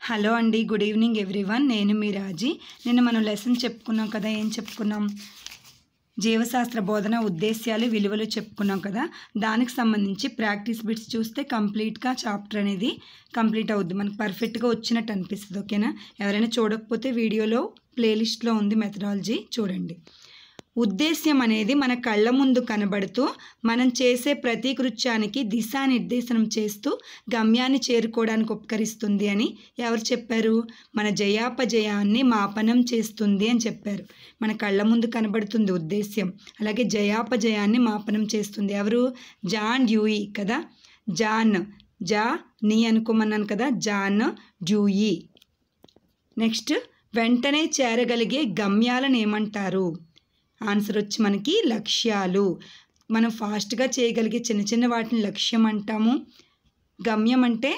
Hello అండి, good evening everyone. నేను మీ రాజీ. నిన్న మనం లెసన్ చెప్పుకున్నాం కదా. ఏం చెప్పుకున్నాం? జీవశాస్త్ర బోధన ఉద్దేశ్యాలు, విలువలు చెప్పుకున్నాం కదా. దానికి సంబంధించి ప్రాక్టీస్ బిట్స్ చూస్తే కంప్లీట్గా చాప్టర్ అనేది కంప్లీట్ అవుద్ది. మనకు పర్ఫెక్ట్గా వచ్చినట్టు అనిపిస్తుంది. ఓకేనా? ఎవరైనా చూడకపోతే వీడియోలో ప్లేలిస్ట్లో ఉంది, మెథడాలజీ చూడండి. ఉద్దేశ్యం అనేది మన కళ్ళ ముందు కనబడుతూ మనం చేసే ప్రతి కృత్యానికి దిశానిర్దేశనం చేస్తూ గమ్యాన్ని చేరుకోవడానికి ఉపకరిస్తుంది అని ఎవరు చెప్పారు? మన జయాపజయాన్ని మాపనం చేస్తుంది అని చెప్పారు. మన కళ్ళ ముందు కనబడుతుంది ఉద్దేశ్యం, అలాగే జయాపజయాన్ని మాపనం చేస్తుంది. ఎవరు? జాన్ డ్యూయి కదా. నీ అనుకోమన్నాను కదా, జాన్ డ్యూయి. నెక్స్ట్, వెంటనే చేరగలిగే గమ్యాలను ఏమంటారు? ఆన్సర్ వచ్చి మనకి లక్ష్యాలు. మనం ఫాస్ట్గా చేయగలిగే చిన్న చిన్న వాటిని లక్ష్యం అంటాము. గమ్యం అంటే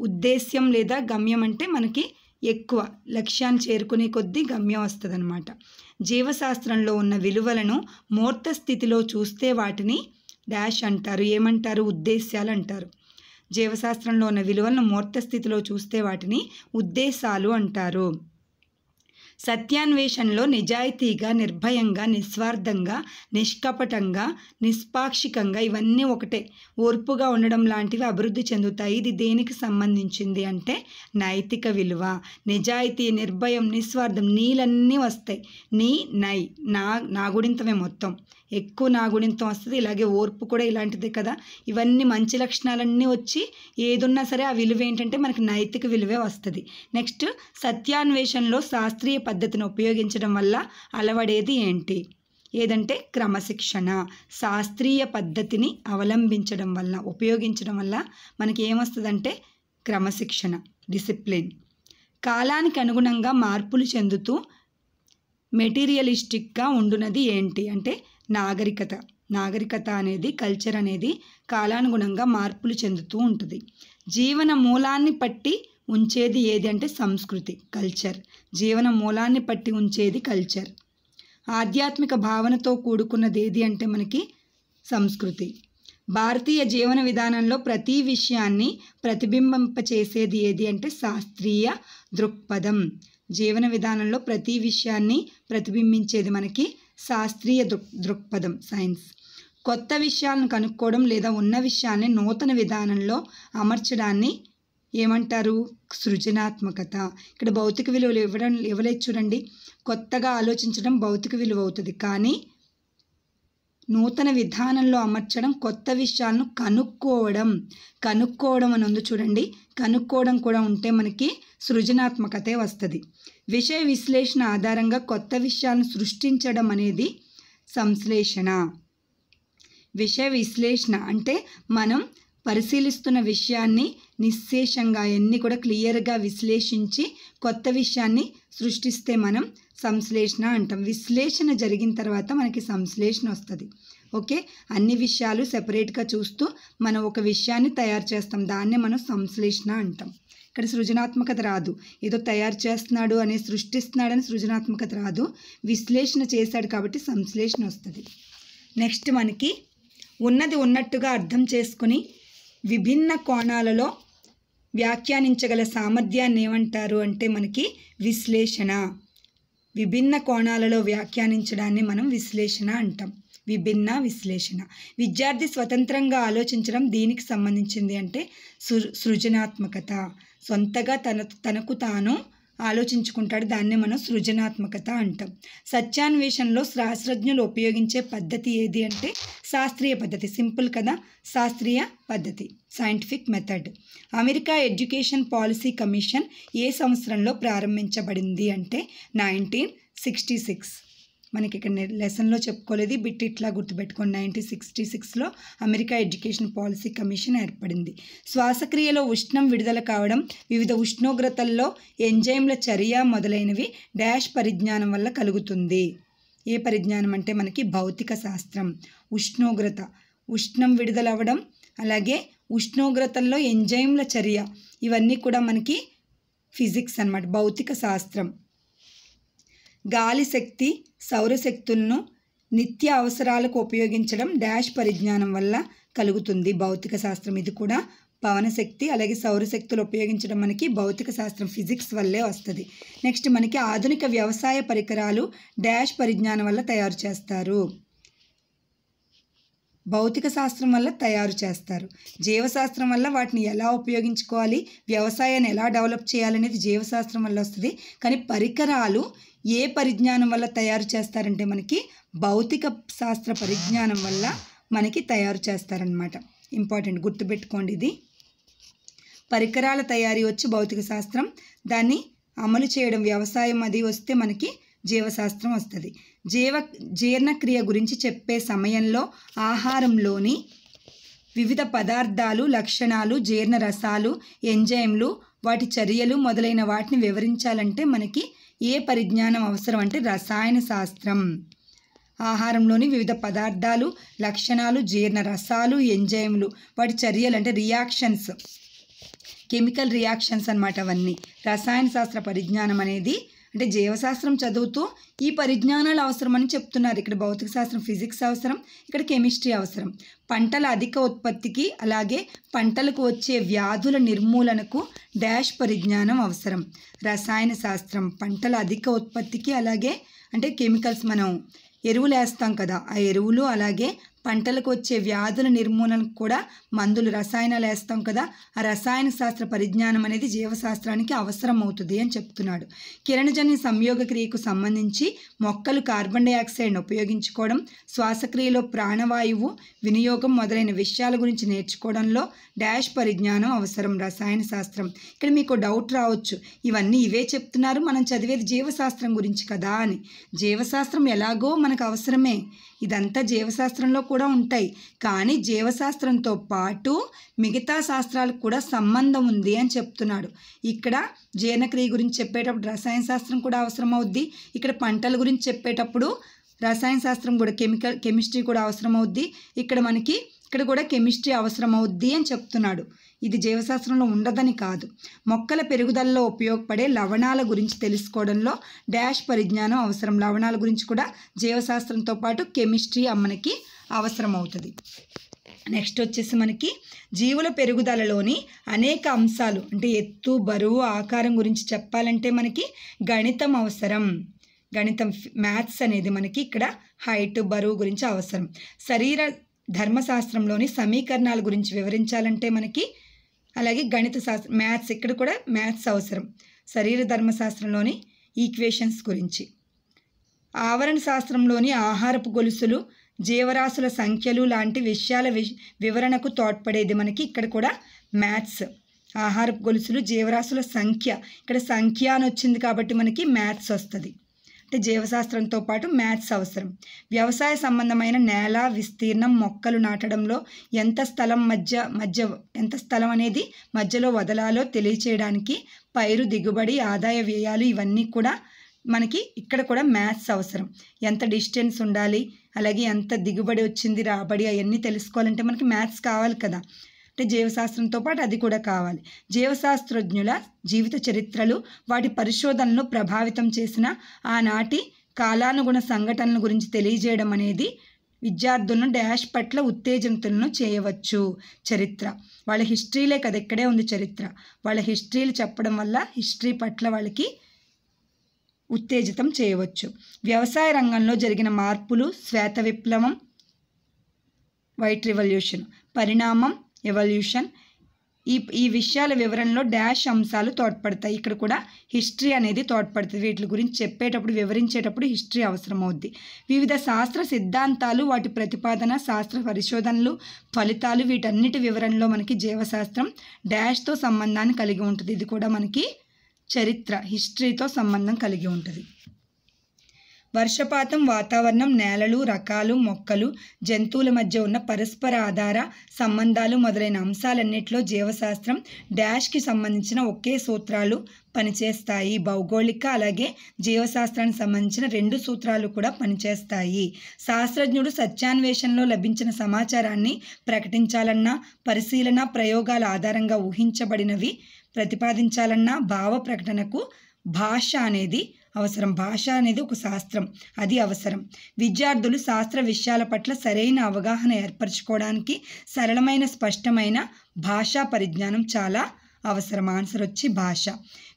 ఉద్దేశ్యం లేదా గమ్యం అంటే మనకి ఎక్కువ లక్ష్యాన్ని చేరుకునే కొద్దీ గమ్యం వస్తుంది అన్నమాట. జీవశాస్త్రంలో ఉన్న విలువలను మూర్త స్థితిలో చూస్తే వాటిని డాష్ అంటారు. ఏమంటారు? ఉద్దేశ్యాలు అంటారు. జీవశాస్త్రంలో ఉన్న విలువలను మూర్త స్థితిలో చూస్తే వాటిని ఉద్దేశాలు అంటారు. సత్యాన్వేషణలో నిజాయితీగా, నిర్భయంగా, నిస్వార్థంగా, నిష్కపటంగా, నిష్పాక్షికంగా ఇవన్నీ ఒకటే. ఓర్పుగా ఉండడం లాంటివి అభివృద్ధి చెందుతాయి. ఇది దేనికి సంబంధించింది అంటే నైతిక విలువ. నిజాయితీ, నిర్భయం, నిస్వార్థం, నీలన్నీ వస్తాయి. నా గుణింతమే మొత్తం, ఎక్కువ నా గుణింతం వస్తుంది. ఇలాగే ఓర్పు కూడా ఇలాంటిదే కదా. ఇవన్నీ మంచి లక్షణాలన్నీ వచ్చి ఏదున్నా సరే ఆ విలువ ఏంటంటే మనకి నైతిక విలువే వస్తుంది. నెక్స్ట్, సత్యాన్వేషణలో శాస్త్రీయ పద్ధతిని ఉపయోగించడం వల్ల అలవడేది ఏంటి? ఏదంటే క్రమశిక్షణ. శాస్త్రీయ పద్ధతిని అవలంబించడం వల్ల, ఉపయోగించడం వల్ల మనకి ఏమొస్తుందంటే క్రమశిక్షణ, డిసిప్లిన్. కాలానికి అనుగుణంగా మార్పులు చెందుతూ మెటీరియలిస్టిక్గా ఉండునది ఏంటి అంటే నాగరికత అనేది, కల్చర్ అనేది కాలానుగుణంగా మార్పులు చెందుతూ ఉంటుంది. జీవన మూలాన్ని పట్టి ఉంచేది ఏది అంటే సంస్కృతి, కల్చర్. జీవన మూలాన్ని పట్టి ఉంచేది కల్చర్. ఆధ్యాత్మిక భావనతో కూడుకున్నది ఏది అంటే మనకి సంస్కృతి. భారతీయ జీవన విధానంలో ప్రతి విషయాన్ని ప్రతిబింబింపచేసేది ఏది అంటే శాస్త్రీయ దృక్పథం. జీవన విధానంలో ప్రతి విషయాన్ని ప్రతిబింబించేది మనకి శాస్త్రీయ దృక్పథం, సైన్స్. కొత్త విషయాలను కనుక్కోవడం లేదా ఉన్న విషయాన్ని నూతన విధానంలో అమర్చడాన్ని ఏమంటారు? సృజనాత్మకత. ఇక్కడ భౌతిక విలువలు ఇవ్వలేదు చూడండి. కొత్తగా ఆలోచించడం భౌతిక విలువ అవుతుంది, కానీ నూతన విధానంలో అమర్చడం, కొత్త విషయాలను కనుక్కోవడం అని ఉంది చూడండి. కనుక్కోవడం కూడా ఉంటే మనకి సృజనాత్మకతే వస్తుంది. విషయ విశ్లేషణ ఆధారంగా కొత్త విషయాలను సృష్టించడం అనేది సంశ్లేషణ. విషయ విశ్లేషణ అంటే మనం పరిశీలిస్తున్న విషయాన్ని నిశ్శేషంగా ఎన్ని కూడా క్లియర్గా విశ్లేషించి కొత్త విషయాన్ని సృష్టిస్తే మనం సంశ్లేషణ అంటాం. విశ్లేషణ జరిగిన తర్వాత మనకి సంశ్లేషణ వస్తుంది. ఓకే, అన్ని విషయాలు సెపరేట్గా చూస్తూ మనం ఒక విషయాన్ని తయారు చేస్తాం, దాన్నే మనం సంశ్లేషణ అంటాం. ఇక్కడ సృజనాత్మకత రాదు. ఏదో తయారు చేస్తున్నాడు అని, సృష్టిస్తున్నాడని సృజనాత్మకత రాదు. విశ్లేషణ చేశాడు కాబట్టి సంశ్లేషణ వస్తుంది. నెక్స్ట్, మనకి ఉన్నది ఉన్నట్టుగా అర్థం చేసుకుని విభిన్న కోణాలలో వ్యాఖ్యానించగల సామర్థ్యాన్ని ఏమంటారు అంటే మనకి విశ్లేషణ. విభిన్న కోణాలలో వ్యాఖ్యానించడాన్ని మనం విశ్లేషణ అంటాం. విభిన్న విశ్లేషణ. విద్యార్థి స్వతంత్రంగా ఆలోచించడం దీనికి సంబంధించింది అంటే సృజనాత్మకత. సొంతగా తనకు తాను ఆలోచించుకుంటాడు, దాన్నే మనం సృజనాత్మకత అంటాం. సత్యాన్వేషణలో శాస్త్రజ్ఞులు ఉపయోగించే పద్ధతి ఏది అంటే శాస్త్రీయ పద్ధతి. సింపుల్ కదా, శాస్త్రీయ పద్ధతి, scientific method. America education policy commission ఏ సంవత్సరంలో ప్రారంభించబడింది అంటే 1966. మనకి ఇక్కడ లెసన్లో చెప్పుకోలేదు, బిట్ ఇట్లా గుర్తుపెట్టుకోండి. 1966లో అమెరికా ఎడ్యుకేషన్ పాలసీ కమిషన్ ఏర్పడింది. శ్వాసక్రియలో ఉష్ణం విడుదల కావడం, వివిధ ఉష్ణోగ్రతల్లో ఎంజైమ్ల చర్య మొదలైనవి డాష్ పరిజ్ఞానం వల్ల కలుగుతుంది. ఏ పరిజ్ఞానం అంటే మనకి భౌతిక శాస్త్రం. ఉష్ణం విడుదల అవ్వడం, అలాగే ఉష్ణోగ్రతల్లో ఎంజైమ్ల చర్య, ఇవన్నీ కూడా మనకి ఫిజిక్స్ అన్నమాట, భౌతిక శాస్త్రం. గాలి శక్తి, సౌరశక్తులను నిత్య అవసరాలకు ఉపయోగించడం డాష్ పరిజ్ఞానం వల్ల కలుగుతుంది, భౌతిక శాస్త్రం. ఇది కూడా పవనశక్తి అలాగే సౌరశక్తులు ఉపయోగించడం మనకి భౌతిక శాస్త్రం ఫిజిక్స్ వల్లే వస్తుంది. నెక్స్ట్ మనకి ఆధునిక వ్యవసాయ పరికరాలు డాష్ పరిజ్ఞానం వల్ల తయారు చేస్తారు. భౌతిక శాస్త్రం వల్ల తయారు చేస్తారు. జీవశాస్త్రం వల్ల వాటిని ఎలా ఉపయోగించుకోవాలి, వ్యవసాయాన్ని ఎలా డెవలప్ చేయాలనేది జీవశాస్త్రం వల్ల వస్తుంది. కానీ పరికరాలు ఏ పరిజ్ఞానం వల్ల తయారు చేస్తారంటే మనకి భౌతిక శాస్త్ర పరిజ్ఞానం వల్ల మనకి తయారు చేస్తారనమాట. ఇంపార్టెంట్, గుర్తుపెట్టుకోండి ఇది. పరికరాల తయారీ వచ్చి భౌతిక శాస్త్రం, దాన్ని అమలు చేయడం వ్యవసాయం అది వస్తే మనకి జీవశాస్త్రం వస్తుంది. జీర్ణక్రియ గురించి చెప్పే సమయంలో ఆహారంలోని వివిధ పదార్థాలు, లక్షణాలు, జీర్ణ రసాలు, ఎంజైమ్లు, వాటి చర్యలు మొదలైన వాటిని వివరించాలంటే మనకి ఏ పరిజ్ఞానం అవసరం అంటే రసాయన శాస్త్రం. ఆహారంలోని వివిధ పదార్థాలు, లక్షణాలు, జీర్ణ రసాలు, ఎంజైమ్లు, వాటి చర్యలు అంటే రియాక్షన్స్, కెమికల్ రియాక్షన్స్ అన్నమాట. అవన్నీ రసాయన శాస్త్ర పరిజ్ఞానం అనేది అంటే జీవశాస్త్రం చదువుతూ ఈ పరిజ్ఞానాలు అవసరమని చెప్తున్నారు. ఇక్కడ భౌతిక శాస్త్రం ఫిజిక్స్ అవసరం, ఇక్కడ కెమిస్ట్రీ అవసరం. పంటల అధిక ఉత్పత్తికి అలాగే పంటలకు వచ్చే వ్యాధుల నిర్మూలనకు డాష్ పరిజ్ఞానం అవసరం. రసాయన శాస్త్రం పంటల అధిక ఉత్పత్తికి అలాగే అంటే కెమికల్స్, మనం ఎరువులు వేస్తాం కదా, ఆ ఎరువులు అలాగే పంటలకు వచ్చే వ్యాధుల నిర్మూలనకు కూడా మందులు, రసాయనాలు వేస్తాం కదా, ఆ రసాయన శాస్త్ర పరిజ్ఞానం అనేది జీవశాస్త్రానికి అవసరం అవుతుంది అని చెప్తున్నాడు. కిరణజన్య సంయోగ క్రియకు సంబంధించి మొక్కలు కార్బన్ డైఆక్సైడ్ను ఉపయోగించుకోవడం, శ్వాసక్రియలో ప్రాణవాయువు వినియోగం మొదలైన విషయాల గురించి నేర్చుకోవడంలో డాష్ పరిజ్ఞానం అవసరం. రసాయన శాస్త్రం. ఇక్కడ మీకు డౌట్ రావచ్చు, ఇవన్నీ ఇవే చెప్తున్నారు, మనం చదివేది జీవశాస్త్రం గురించి కదా అని. జీవశాస్త్రం ఎలాగో మనకు అవసరమే, ఇదంతా జీవశాస్త్రంలో కూడా ఉంటాయి. కానీ జీవశాస్త్రంతో పాటు మిగతా శాస్త్రాలకు కూడా సంబంధం ఉంది అని చెప్తున్నాడు. ఇక్కడ జీర్ణక్రియ గురించి చెప్పేటప్పుడు రసాయన శాస్త్రం కూడా అవసరం అవుద్ది. ఇక్కడ పంటల గురించి చెప్పేటప్పుడు రసాయన శాస్త్రం కూడా, కెమిస్ట్రీ కూడా అవసరం అవుద్ది. ఇక్కడ కూడా కెమిస్ట్రీ అవసరం అవుద్ది అని చెప్తున్నాడు. ఇది జీవశాస్త్రంలో ఉండదని కాదు. మొక్కల పెరుగుదలలో ఉపయోగపడే లవణాల గురించి తెలుసుకోవడంలో డాష్ పరిజ్ఞానం అవసరం. లవణాల గురించి కూడా జీవశాస్త్రంతో పాటు కెమిస్ట్రీ మనకి అవసరం అవుతుంది. నెక్స్ట్ వచ్చేసి మనకి జీవుల పెరుగుదలలోని అనేక అంశాలు అంటే ఎత్తు, బరువు, ఆకారం గురించి చెప్పాలంటే మనకి గణితం అవసరం. గణితం, మ్యాథ్స్ అనేది మనకి ఇక్కడ హైట్, బరువు గురించి అవసరం. శరీర ధర్మశాస్త్రంలోని సమీకరణాల గురించి వివరించాలంటే మనకి అలాగే గణిత శాస్త్రం, మ్యాథ్స్, ఇక్కడ కూడా మ్యాథ్స్ అవసరం. శరీర ధర్మశాస్త్రంలోని ఈక్వేషన్స్ గురించి. ఆవరణ శాస్త్రంలోని ఆహారపు గొలుసులు, జీవరాశుల సంఖ్యలు లాంటి విషయాల వివరణకు తోడ్పడేది మనకి ఇక్కడ కూడా మ్యాథ్స్. ఆహారపు గొలుసులు, జీవరాశుల సంఖ్య, ఇక్కడ సంఖ్య అని వచ్చింది కాబట్టి మనకి మ్యాథ్స్ వస్తుంది. అంటే జీవశాస్త్రంతో పాటు మ్యాథ్స్ అవసరం. వ్యవసాయ సంబంధమైన నేల విస్తీర్ణం, మొక్కలు నాటడంలో ఎంత స్థలం అనేది మధ్యలో వదలాలో తెలియచేయడానికి పైరు దిగుబడి, ఆదాయ వ్యయాలు, ఇవన్నీ కూడా మనకి ఇక్కడ కూడా మ్యాథ్స్ అవసరం. ఎంత డిస్టెన్స్ ఉండాలి, అలాగే ఎంత దిగుబడి వచ్చింది, రాబడి, అవన్నీ తెలుసుకోవాలంటే మనకి మ్యాథ్స్ కావాలి కదా. అంటే జీవశాస్త్రంతో పాటు అది కూడా కావాలి. జీవశాస్త్రజ్ఞుల జీవిత చరిత్రలు, వాటి పరిశోధనలు ప్రభావితం చేసిన ఆనాటి కాలానుగుణ సంఘటనల గురించి తెలియజేయడం అనేది విద్యార్థులను డాష్ పట్ల ఉత్తేజితులను చేయవచ్చు. చరిత్ర, వాళ్ళ హిస్టరీలే కదా, ఇక్కడే ఉంది చరిత్ర. వాళ్ళ హిస్టరీలు చెప్పడం వల్ల హిస్టరీ పట్ల వాళ్ళకి ఉత్తేజితం చేయవచ్చు. వ్యవసాయ రంగంలో జరిగిన మార్పులు, శ్వేత విప్లవం, వైట్ రివల్యూషన్, పరిణామం, ఎవల్యూషన్, ఈ విషయాల వివరణలో డాష్ అంశాలు తోడ్పడతాయి. ఇక్కడ కూడా హిస్టరీ అనేది తోడ్పడుతుంది. వీటి గురించి చెప్పేటప్పుడు, వివరించేటప్పుడు హిస్టరీ అవసరం అవుద్ది. వివిధ శాస్త్ర సిద్ధాంతాలు, వాటి ప్రతిపాదన, శాస్త్ర పరిశోధనలు, ఫలితాలు, వీటన్నిటి వివరణలో మనకి జీవశాస్త్రం డాష్తో సంబంధాన్ని కలిగి ఉంటుంది. ఇది కూడా మనకి చరిత్ర, హిస్టరీతో సంబంధం కలిగి ఉంటుంది. వర్షపాతం, వాతావరణం, నేలలు, రకాలు, మొక్కలు, జంతువుల మధ్య ఉన్న పరస్పర ఆధార సంబంధాలు మొదలైన అంశాలన్నింటిలో జీవశాస్త్రం డాష్కి సంబంధించిన ఒకే సూత్రాలు పనిచేస్తాయి. భౌగోళిక అలాగే జీవశాస్త్రానికి సంబంధించిన 2 సూత్రాలు కూడా పనిచేస్తాయి. శాస్త్రజ్ఞుడు సత్యాన్వేషణలో లభించిన సమాచారాన్ని ప్రకటించాలన్నా, పరిశీలన ప్రయోగాల ఆధారంగా ఊహించబడినవి ప్రతిపాదించాలన్నా భావ ప్రకటనకు భాష అనేది అవసరం. భాష అనేది ఒక శాస్త్రం, అది అవసరం. విద్యార్థులు శాస్త్ర విషయాల పట్ల సరైన అవగాహన ఏర్పరచుకోవడానికి సరళమైన స్పష్టమైన భాషా పరిజ్ఞానం చాలా అవసరం. ఆన్సర్ వచ్చి భాష.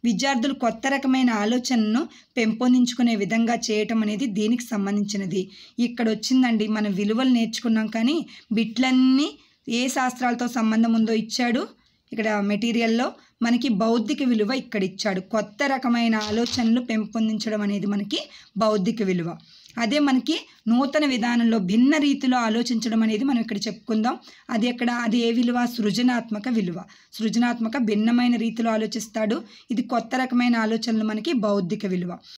విద్యార్థులు కొత్త రకమైన ఆలోచనను పెంపొందించుకునే విధంగా చేయటం అనేది దీనికి సంబంధించినది. ఇక్కడ వచ్చిందండి, మనం విలువలు నేర్చుకున్నాం కానీ బిట్లన్నీ ఏ శాస్త్రాలతో సంబంధం ఉందో ఇచ్చాడు. ఇక్కడ మెటీరియల్లో మనకి బౌద్ధిక విలువ ఇక్కడ ఇచ్చాడు. కొత్త రకమైన ఆలోచనలు పెంపొందించడం అనేది మనకి బౌద్ధిక విలువ. అదే మనకి నూతన విధానంలో భిన్న రీతిలో ఆలోచించడం అనేది మనం ఇక్కడ చెప్పుకుందాం. అది ఏ విలువ? సృజనాత్మక విలువ. సృజనాత్మక భిన్నమైన రీతిలో ఆలోచిస్తాడు. ఇది కొత్త రకమైన ఆలోచనలు మనకి బౌద్ధిక విలువ.